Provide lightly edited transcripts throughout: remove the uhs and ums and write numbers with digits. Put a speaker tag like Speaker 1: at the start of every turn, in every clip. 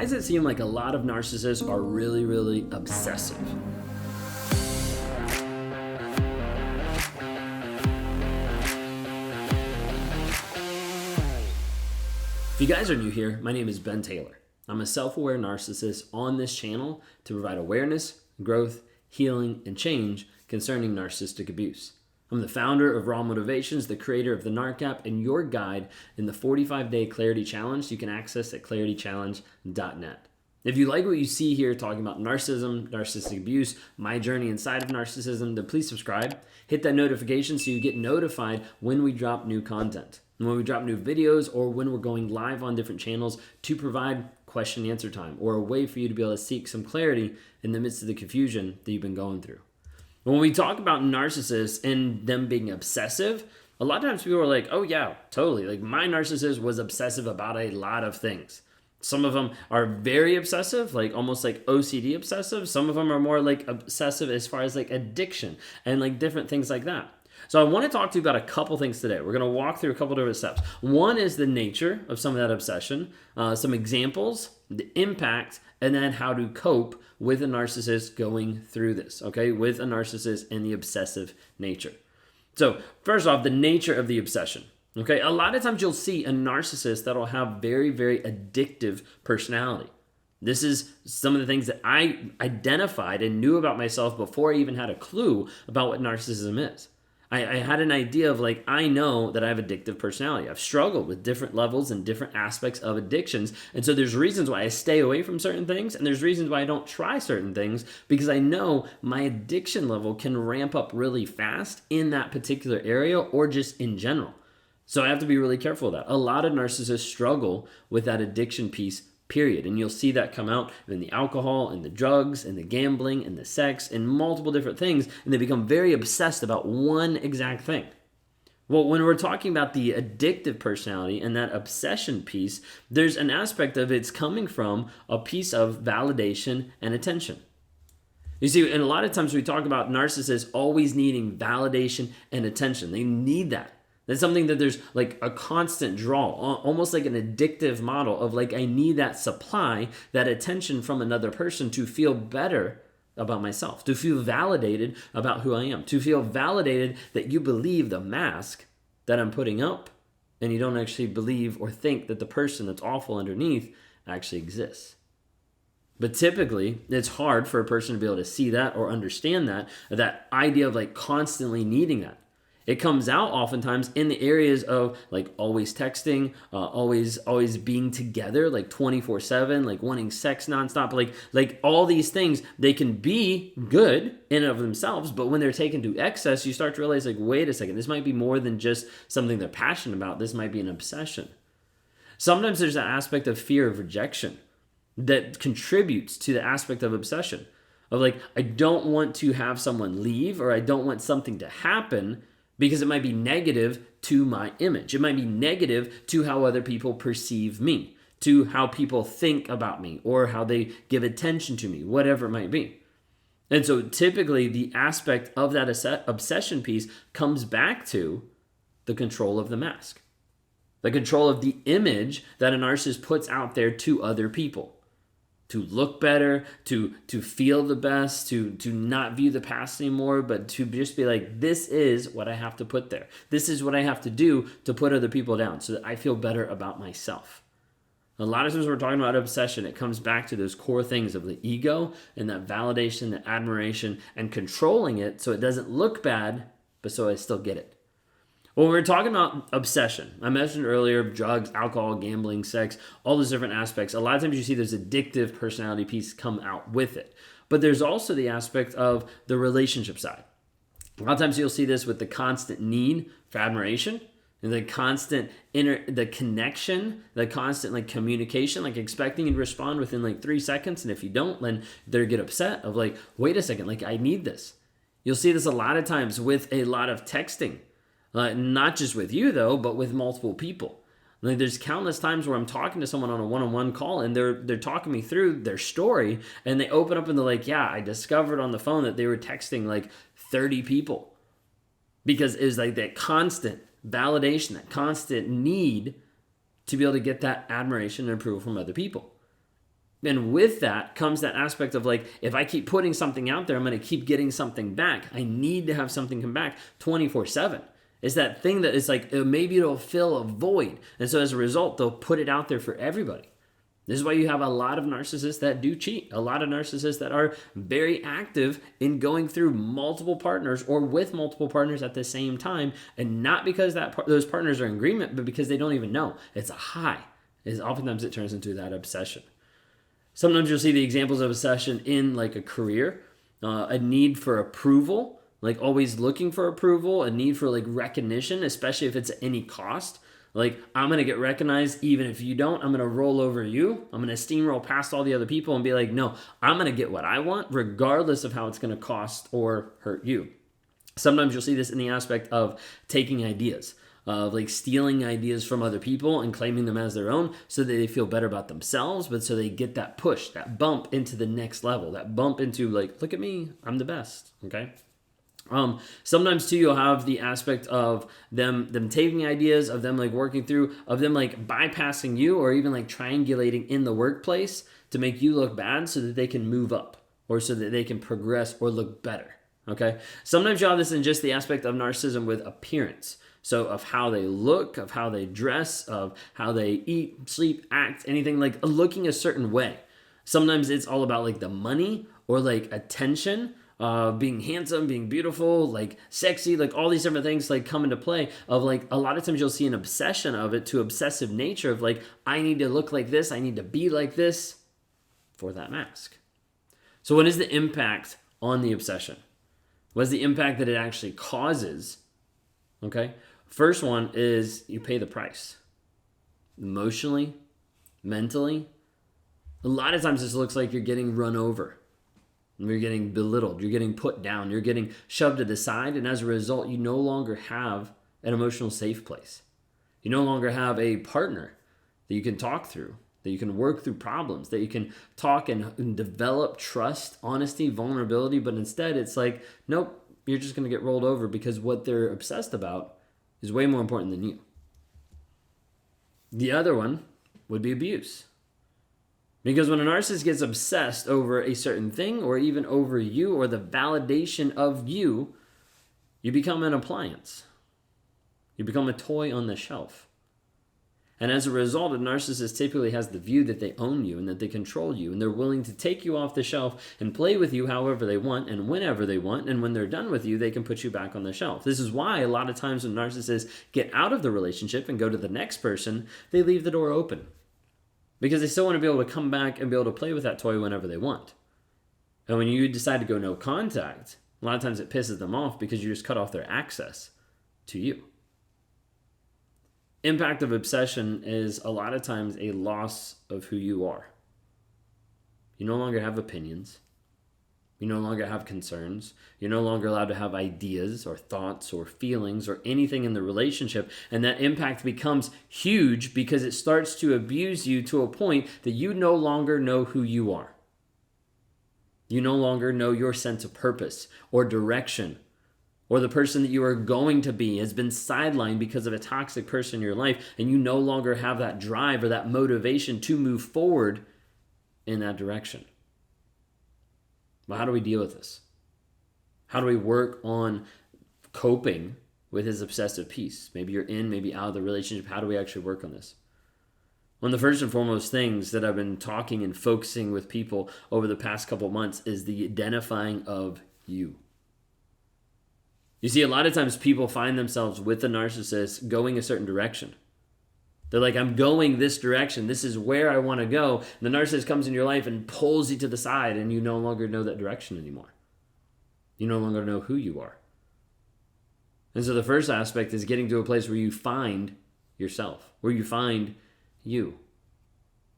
Speaker 1: Why does it seem like a lot of narcissists are really, really obsessive? If you guys are new here, my name is Ben Taylor. I'm a self-aware narcissist on this channel to provide awareness, growth, healing, and change concerning narcissistic abuse. I'm the founder of Raw Motivations, the creator of the NARC app, and your guide in the 45-day Clarity Challenge you can access at claritychallenge.net. If you like what you see here talking about narcissism, narcissistic abuse, my journey inside of narcissism, then please subscribe. Hit that notification so you get notified when we drop new content, and when we drop new videos, or when we're going live on different channels to provide question and answer time, or a way for you to be able to seek some clarity in the midst of the confusion that you've been going through. When we talk about narcissists and them being obsessive, a lot of times people are like, oh yeah, totally. Like my narcissist was obsessive about a lot of things. Some of them are very obsessive, like almost like OCD obsessive. Some of them are more like obsessive as far as like addiction and like different things like that. So I want to talk to you about a couple things today. We're going to walk through a couple different steps. One is the nature of some of that obsession, some examples, the impact, and then how to cope with a narcissist going through this, okay? With a narcissist and the obsessive nature. So first off, the nature of the obsession, okay? A lot of times you'll see a narcissist that'll have very, very addictive personality. This is some of the things that I identified and knew about myself before I even had a clue about what narcissism is. I had an idea of like, I know that I have addictive personality. I've struggled with different levels and different aspects of addictions. And so there's reasons why I stay away from certain things, and there's reasons why I don't try certain things, because I know my addiction level can ramp up really fast in that particular area or just in general. So I have to be really careful of that. A lot of narcissists struggle with that addiction piece, period. And you'll see that come out in the alcohol and the drugs and the gambling and the sex and multiple different things. And they become very obsessed about one exact thing. Well, when we're talking about the addictive personality and that obsession piece, there's an aspect of it's coming from a piece of validation and attention. You see, and a lot of times we talk about narcissists always needing validation and attention. They need that. That's something that there's like a constant draw, almost like an addictive model of like, I need that supply, that attention from another person to feel better about myself, to feel validated about who I am, to feel validated that you believe the mask that I'm putting up and you don't actually believe or think that the person that's awful underneath actually exists. But typically, it's hard for a person to be able to see that or understand that idea of like constantly needing that. It comes out oftentimes in the areas of like always texting, always being together, like 24/7, like wanting sex nonstop, like all these things. They can be good in and of themselves, but when they're taken to excess, you start to realize like, wait a second, this might be more than just something they're passionate about. This might be an obsession. Sometimes there's an aspect of fear of rejection that contributes to the aspect of obsession. Of like, I don't want to have someone leave, or I don't want something to happen, because it might be negative to my image. It might be negative to how other people perceive me, to how people think about me, or how they give attention to me, whatever it might be. And so typically the aspect of that obsession piece comes back to the control of the mask, the control of the image that a narcissist puts out there to other people. To look better, to feel the best, to not view the past anymore, but to just be like, this is what I have to put there. This is what I have to do to put other people down so that I feel better about myself. A lot of times when we're talking about obsession, it comes back to those core things of the ego and that validation, the admiration, and controlling it so it doesn't look bad, but so I still get it. When we're talking about obsession, I mentioned earlier drugs, alcohol, gambling, sex, all those different aspects. A lot of times you see those addictive personality pieces come out with it. But there's also the aspect of the relationship side. A lot of times you'll see this with the constant need for admiration and the constant the connection, the constant like communication, like expecting you to respond within like 3 seconds. And if you don't, then they get upset of like, wait a second, like I need this. You'll see this a lot of times with a lot of texting. Not just with you though, but with multiple people. Like there's countless times where I'm talking to someone on a one-on-one call and they're talking me through their story and they open up and they're like, yeah, I discovered on the phone that they were texting like 30 people. Because it was like that constant validation, that constant need to be able to get that admiration and approval from other people. And with that comes that aspect of like, if I keep putting something out there, I'm going to keep getting something back. I need to have something come back 24/7. It's that thing that is like, maybe it'll fill a void. And so as a result, they'll put it out there for everybody. This is why you have a lot of narcissists that do cheat, a lot of narcissists that are very active in going through multiple partners or with multiple partners at the same time. And not because those partners are in agreement, but because they don't even know. It's a high. Oftentimes it turns into that obsession. Sometimes you'll see the examples of obsession in like a career, a need for approval, like always looking for approval, a need for like recognition, especially if it's at any cost. Like, I'm going to get recognized even if you don't. I'm going to roll over you. I'm going to steamroll past all the other people and be like, no, I'm going to get what I want regardless of how it's going to cost or hurt you. Sometimes you'll see this in the aspect of taking ideas, of like stealing ideas from other people and claiming them as their own so that they feel better about themselves, but so they get that push, that bump into the next level, that bump into like, look at me, I'm the best, okay? Sometimes too, you'll have the aspect of them taking ideas, of them like working through, of them like bypassing you or even like triangulating in the workplace to make you look bad so that they can move up or so that they can progress or look better, okay? Sometimes you'll have this in just the aspect of narcissism with appearance. So of how they look, of how they dress, of how they eat, sleep, act, anything like looking a certain way. Sometimes it's all about like the money or like attention, being handsome, being beautiful, like sexy, like all these different things like come into play of like a lot of times you'll see an obsession of it to obsessive nature of like, I need to look like this, I need to be like this for that mask. So what is the impact on the obsession? What is the impact that it actually causes? Okay. First one is you pay the price. Emotionally, mentally. A lot of times this looks like you're getting run over. You're getting belittled. You're getting put down. You're getting shoved to the side. And as a result, you no longer have an emotional safe place. You no longer have a partner that you can talk through, that you can work through problems, that you can talk and develop trust, honesty, vulnerability. But instead, it's like, nope, you're just going to get rolled over because what they're obsessed about is way more important than you. The other one would be abuse. Because when a narcissist gets obsessed over a certain thing or even over you or the validation of you, you become an appliance. You become a toy on the shelf. And as a result, a narcissist typically has the view that they own you and that they control you and they're willing to take you off the shelf and play with you however they want and whenever they want. And when they're done with you, they can put you back on the shelf. This is why a lot of times when narcissists get out of the relationship and go to the next person, they leave the door open. Because they still want to be able to come back and be able to play with that toy whenever they want. And when you decide to go no contact, a lot of times it pisses them off because you just cut off their access to you. Impact of obsession is a lot of times a loss of who you are. You no longer have opinions. You no longer have concerns. You're no longer allowed to have ideas or thoughts or feelings or anything in the relationship. And that impact becomes huge because it starts to abuse you to a point that you no longer know who you are. You no longer know your sense of purpose or direction, or the person that you are going to be has been sidelined because of a toxic person in your life, and you no longer have that drive or that motivation to move forward in that direction. Well, how do we deal with this? How do we work on coping with his obsessive piece? Maybe you're in, maybe out of the relationship. How do we actually work on this? One of the first and foremost things that I've been talking and focusing with people over the past couple months is the identifying of you. You see, a lot of times people find themselves with the narcissist going a certain direction. They're like, I'm going this direction. This is where I want to go. And the narcissist comes in your life and pulls you to the side, and you no longer know that direction anymore. You no longer know who you are. And so the first aspect is getting to a place where you find yourself, where you find you.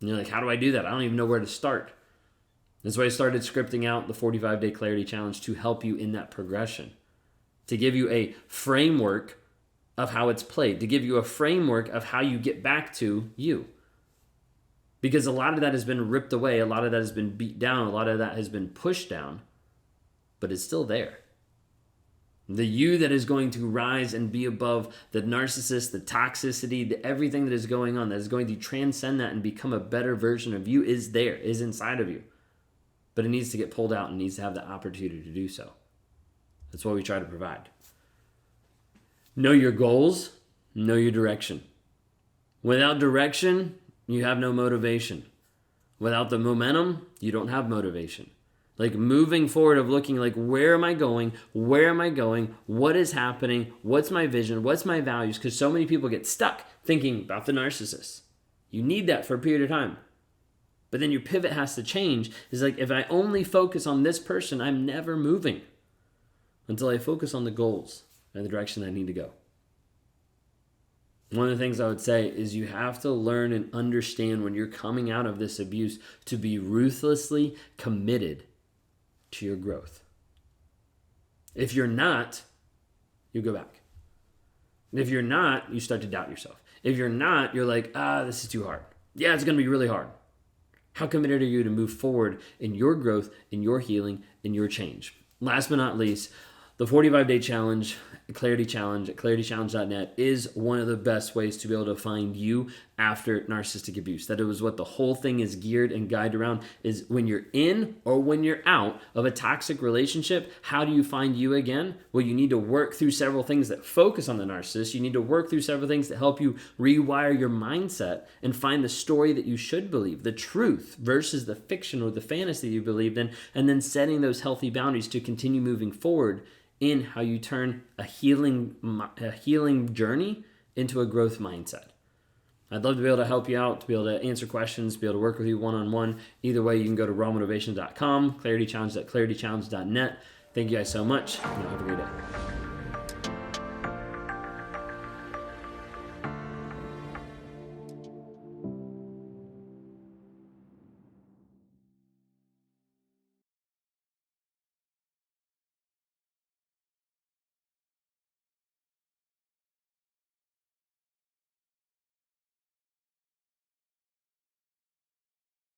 Speaker 1: And you're like, how do I do that? I don't even know where to start. That's why I started scripting out the 45-day clarity challenge to help you in that progression, to give you a framework of how it's played, to give you a framework of how you get back to you. Because a lot of that has been ripped away, a lot of that has been beat down, a lot of that has been pushed down, but it's still there. The you that is going to rise and be above the narcissist, the toxicity, everything that is going on, that is going to transcend that and become a better version of you is there, is inside of you. But it needs to get pulled out and needs to have the opportunity to do so. That's what we try to provide. Know your goals, know your direction. Without direction, you have no motivation. Without the momentum, you don't have motivation. Like moving forward of looking like, where am I going? Where am I going? What is happening? What's my vision? What's my values? Because so many people get stuck thinking about the narcissist. You need that for a period of time. But then your pivot has to change. It's like, if I only focus on this person, I'm never moving until I focus on the goals and the direction I need to go. One of the things I would say is you have to learn and understand when you're coming out of this abuse to be ruthlessly committed to your growth. If you're not, you go back. And if you're not, you start to doubt yourself. If you're not, you're like, this is too hard. Yeah, it's going to be really hard. How committed are you to move forward in your growth, in your healing, in your change? Last but not least, the 45-day challenge, Clarity Challenge at claritychallenge.net is one of the best ways to be able to find you after narcissistic abuse. That is what the whole thing is geared and guided around, is when you're in or when you're out of a toxic relationship, how do you find you again? Well, you need to work through several things that focus on the narcissist. You need to work through several things that help you rewire your mindset and find the story that you should believe, the truth versus the fiction or the fantasy you believed in, and then setting those healthy boundaries to continue moving forward in how you turn a healing journey into a growth mindset. I'd love to be able to help you out, to be able to answer questions, be able to work with you one-on-one. Either way, you can go to rawmotivation.com, claritychallenge.claritychallenge.net. Thank you guys so much, and have a great day.